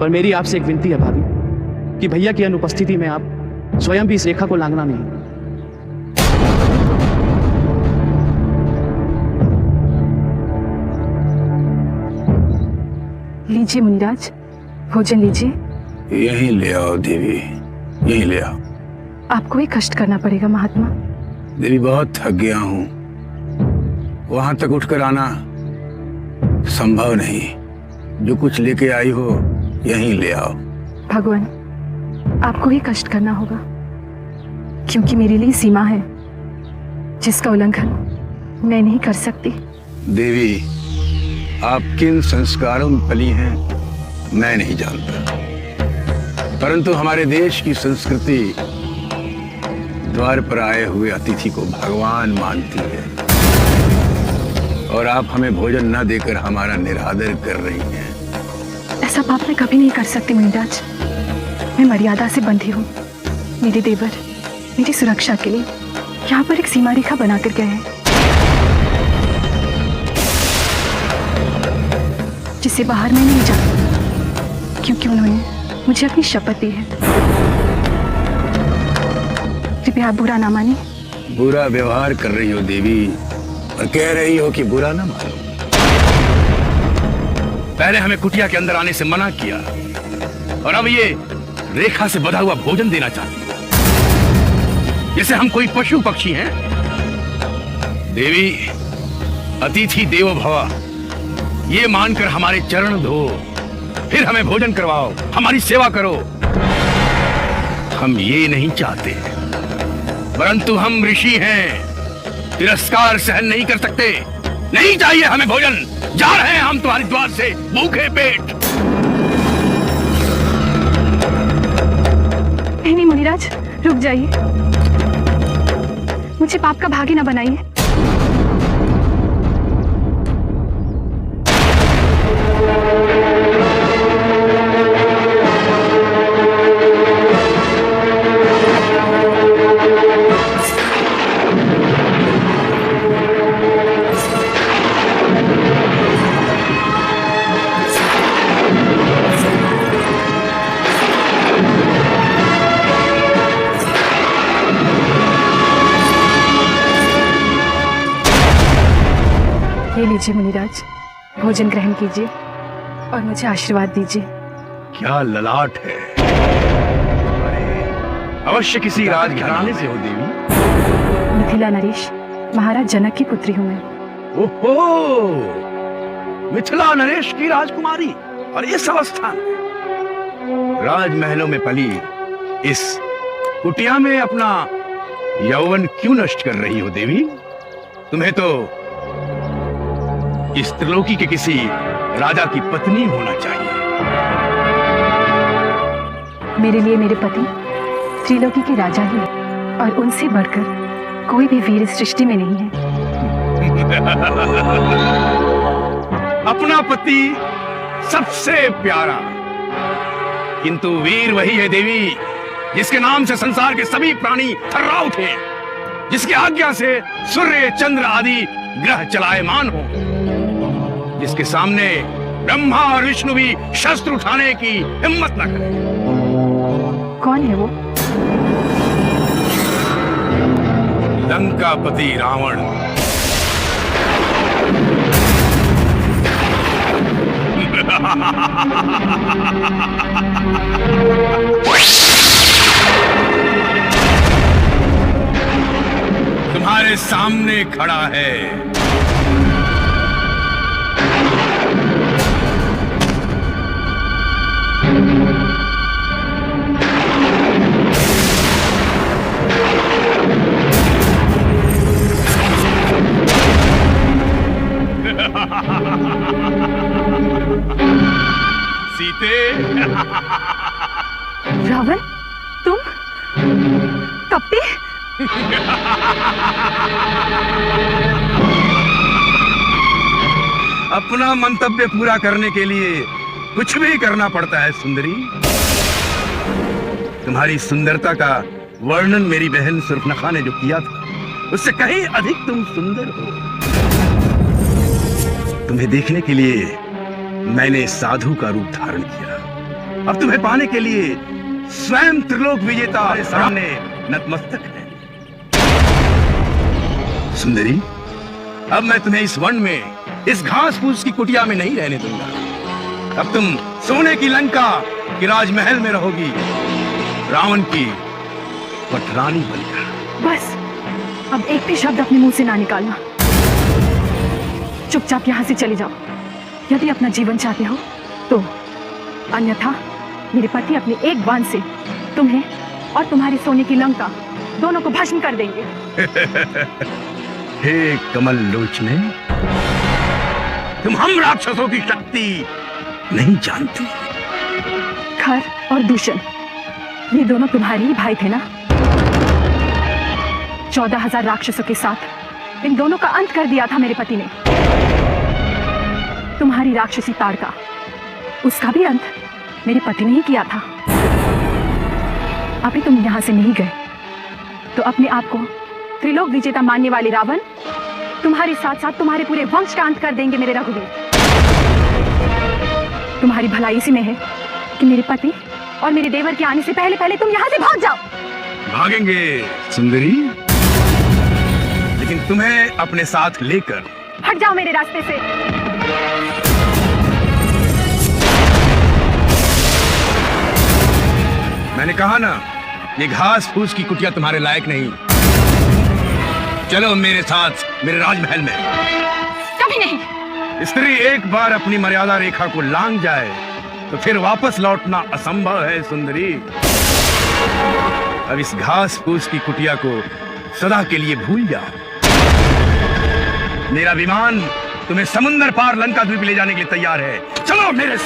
पर मेरी आपसे एक विनती है भाभी कि भैया की अनुपस्थिति में आप स्वयं भी इस रेखा को लांघना नहीं। लीजिए मुनिराज, भोजन लीजिए। यहीं ले आओ देवी, यहीं ले आओ। आपको ही कष्ट करना पड़ेगा महात्मा। देवी बहुत थक गया हूँ, वहां तक उठकर आना संभव नहीं। जो कुछ लेके आई हो यहीं ले आओ। भगवान, आपको ही कष्ट करना होगा, क्योंकि मेरे लिए सीमा है जिसका उल्लंघन मैं नहीं कर सकती। देवी, आप किन संस्कारों में पली हैं मैं नहीं जानता, परंतु हमारे देश की संस्कृति द्वार पर आए हुए अतिथि को भगवान मानती है, और आप हमें भोजन न देकर हमारा निरादर कर रही हैं। ऐसा पाप मैं कभी नहीं कर सकती मुनिराज। मैं मर्यादा से बंधी हूँ। मेरे देवर मेरी सुरक्षा के लिए यहाँ पर एक सीमा रेखा बनाकर गए हैं, जिसे बाहर मैं नहीं जाती, क्योंकि उन्होंने मुझे अपनी शपथ दी है। कृपया आप बुरा ना माने। बुरा व्यवहार कर रही हो देवी, और कह रही हो कि बुरा ना मानो। पहले हमें कुटिया के अंदर आने से मना किया, और अब ये रेखा से बधा हुआ भोजन देना चाहती हो, जैसे हम कोई पशु पक्षी हैं। देवी, अतिथि देवो भव, ये मानकर हमारे चरण धो, फिर हमें भोजन करवाओ, हमारी सेवा करो। हम ये नहीं चाहते, परंतु हम ऋषि हैं, तिरस्कार सहन नहीं कर सकते। नहीं चाहिए हमें भोजन, जा रहे हैं हम तुम्हारे द्वार से भूखे पेट। नहीं मुनिराज, रुक जाइए। मुझे पाप का भागी ना बनाइए। लीजिए मुनिराज, भोजन ग्रहण कीजिए और मुझे आशीर्वाद दीजिए। क्या ललाट है! अवश्य किसी राजघराने से हो देवी। मिथिला नरेश, महाराज जनक की पुत्री हूँ मैं। ओहो, मिथिला नरेश की राजकुमारी, और इस अवस्था में राजमहलों में पली इस कुटिया में अपना यौवन क्यों नष्ट कर रही हो देवी? तुम्हें तो इस त्रिलोकी के किसी राजा की पत्नी होना चाहिए। मेरे लिए मेरे पति त्रिलोकी के राजा ही है, और उनसे बढ़कर कोई भी वीर इस सृष्टि में नहीं है। अपना पति सबसे प्यारा, किंतु वीर वही है देवी जिसके नाम से संसार के सभी प्राणी थर्रा उठे, जिसकी आज्ञा से सूर्य चंद्र आदि ग्रह चलायमान हो, जिसके सामने ब्रह्मा और विष्णु भी शस्त्र उठाने की हिम्मत न करें। कौन है वो? लंकापति रावण। तुम्हारे सामने खड़ा है। सीते। रावण, तुम कपटी? अपना मंतव्य पूरा करने के लिए कुछ भी करना पड़ता है सुंदरी। तुम्हारी सुंदरता का वर्णन मेरी बहन सुर्फनखा ने जो किया था, उससे कहीं अधिक तुम सुंदर हो। तुम्हें देखने के लिए मैंने साधु का रूप धारण किया, अब तुम्हें पाने के लिए स्वयं त्रिलोक विजेता हमारे सामने नतमस्तक है। सुंदरी, अब मैं तुम्हें इस वन में, इस घास फूस की कुटिया में नहीं रहने दूंगा। अब तुम सोने की लंका की राजमहल में रहोगी, रावण की पटरानी बनकर। बस अब एक भी शब्द अपने मुंह से ना निकालना। चुपचाप यहां से चले जाओ यदि अपना जीवन चाहते हो तो, अन्यथा मेरे पति अपने एक बाण से तुम्हें और तुम्हारी सोने की लंका दोनों को भस्म कर देंगे। हे कमल लोचने, तुम हम राक्षसों की शक्ति नहीं जानती। खर और दूषण ये दोनों तुम्हारे ही भाई थे ना? 14,000 राक्षसों के साथ इन दोनों का अंत कर दिया था मेरे पति ने। तुम्हारी राक्षसी ताड़का, उसका भी अंत मेरे पति ने ही किया था। अभी तुम यहां से नहीं गए तो अपने आप को त्रिलोक विजेता मानने वाले रावण तुम्हारे साथ साथ तुम्हारे पूरे वंश का अंत कर देंगे। मेरे रघुवीर, तुम्हारी भलाई इसी में है कि मेरे पति और मेरे देवर के आने से पहले पहले तुम यहां से भाग जाओ। भागेंगे सुंदरी, लेकिन तुम्हें अपने साथ लेकर। हट जाओ मेरे रास्ते से। मैंने कहा ना, ये घास फूस की कुटिया तुम्हारे लायक नहीं। चलो मेरे साथ मेरे राजमहल में। कभी नहीं। स्त्री एक बार अपनी मर्यादा रेखा को लांघ जाए तो फिर वापस लौटना असंभव है सुंदरी। अब इस घास फूस की कुटिया को सदा के लिए भूल जाओ। मेरा विमान तुम्हें समुंदर पार लंका द्वीप ले जाने के लिए तैयार है। चलो मेरे